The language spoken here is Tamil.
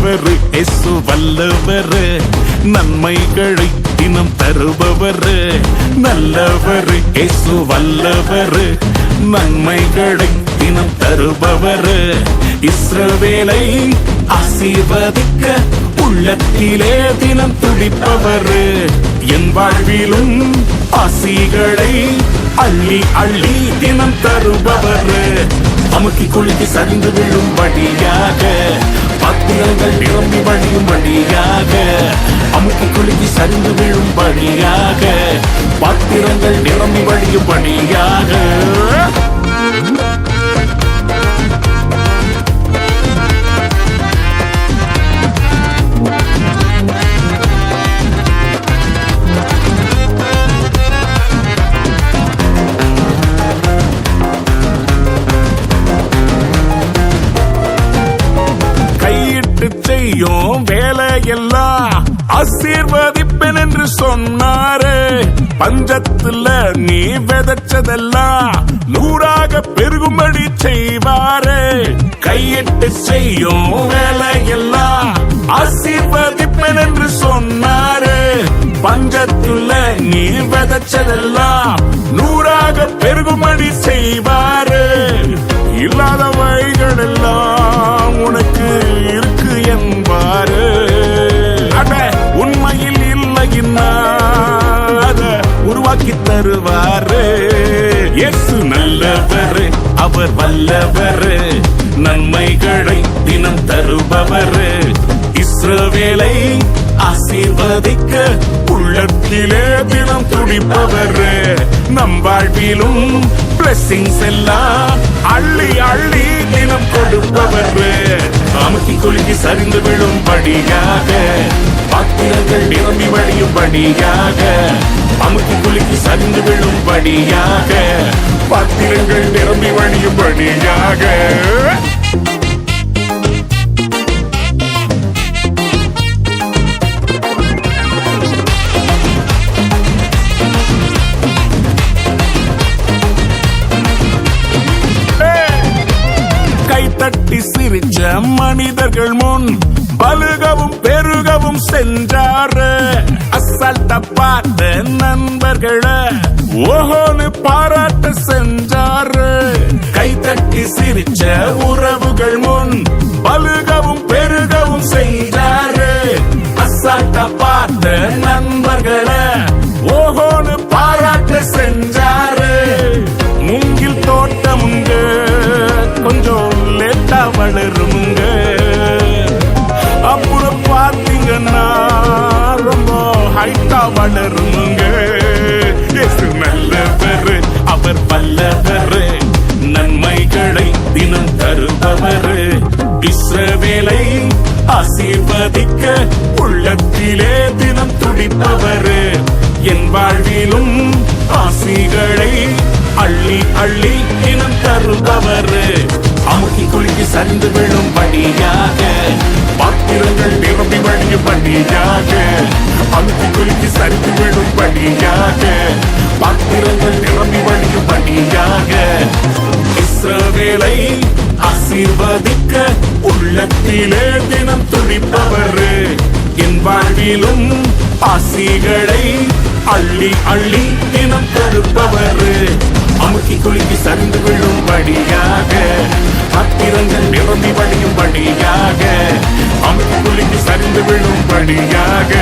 நல்லவர் இயேசு வல்லவர், நன்மைகளை தினம் தருபவர். நல்லவர் இயேசு வல்லவர், நன்மைகளை தினம் தருபவர். இஸ்ரவேலை ஆசீர்வதிக்க உள்ளத்திலே தினம் துடிப்பவர். என் வாழ்விலும் ஆசிகளை அள்ளி அள்ளி தினம் தருபவர். அமுக்கி குலுக்கி சரிந்து விழும்படியாக, பாத்திரங்கள் நிரம்பி வழியும்படியாக. அமுக்கி குலுக்கி சரிந்து விழும்படியாக, பாத்திரங்கள் நிரம்பி வழியும்படியாக. செய்யும் வேலையெல்லாம் ஆசீர்வதிப்பேன் என்று சொன்னாரு. பஞ்சத்துல நீ விதைச்சதெல்லாம் நூறாக பெருகும்படி செய்வாரு. கையிட்டு செய்யும் வேலையெல்லாம் ஆசீர்வதிப்பேன் என்று சொன்னாரு. பஞ்சத்துல நீ விதைச்சதெல்லாம் நூறாக பெருகும்படி செய்வாரு. இல்லாத வழிகள் எல்லாம் உனக்கு இருக்கு என்பாரு. உண்மையில் இல்லைன்னா அத உருவாக்கி தருவாரு. இயேசு நல்லவர், அவர் வல்லவர், நன்மைகளை தினம் தருபவர். இஸ்ரவேலை ஆசீர்வதிக்க உள்ளத்திலே தினம் துடிப்பவர். நம் வாழ்விலும் பிளஸிங்ஸ் எல்லாம் அள்ளி அள்ளி தினம் கொடுப்பவர். அமுக்கி குலுக்கி சரிந்து விழும்படியாக, பாத்திரங்கள் நிரம்பி வழியும்படியாக. அமுக்கி குலுக்கி சரிந்து விழும்படியாக, பாத்திரங்கள் நிரம்பி வழியும்படியாக. தட்டி சிரிச்ச மனிதர்கள் முன் பலுகவும் பெருகவும் சென்றாரு. அசால்ட்ட பார்த்த நண்பர்களை ஓஹோன்னு பாராட்ட சென்றாரு. கை தட்டி சிரிச்ச உறவுகள் முன் பலுகவும் பெருகவும் சென்றாரு. அசால்ட்ட பார்த்த நண்பர்களை ஓஹோன்னு பாராட்ட சென்றாரு. மூங்கில் தோட்டமுங்க கொஞ்சம் லேட்டா வளருமுங்க, அப்புறம் பார்த்தீங்கன்னா ரொம்ப ஹைட்டா வளருமுங்க. இயேசு நல்லவர், அவர் வல்லவர், நன்மைகளை தினம் தருபவர். இஸ்ரவேலை ஆசீர்வதிக்க உள்ளத்திலே தினம் துடிப்பவர். என் வாழ்விலும் ஆசிகளை அள்ளி அள்ளி தினம் தருபவர். அமுக்கி குலுக்கி சரிந்து விழும்படியாக, பாத்திரங்கள் நிரம்பி வழியும்படியாக. அமுக்கி குலுக்கி சரிந்து விழும்படியாக, பாத்திரங்கள் நிரம்பி வழியும்படியாக. இஸ்ரவேலை ஆசீர்வதிக்க உள்ளத்திலே தினம் துடிப்பவர். என் வாழ்விலும் ஆசிகளை அள்ளி அள்ளி தினம் தருப்பவர். அமுக்கி குலுக்கி சரிந்து விழும்படியாக, பாத்திரங்கள் நிரம்பி வழியும்படியாக. அமுக்கி குலுக்கி சரிந்து விழும்படியாக.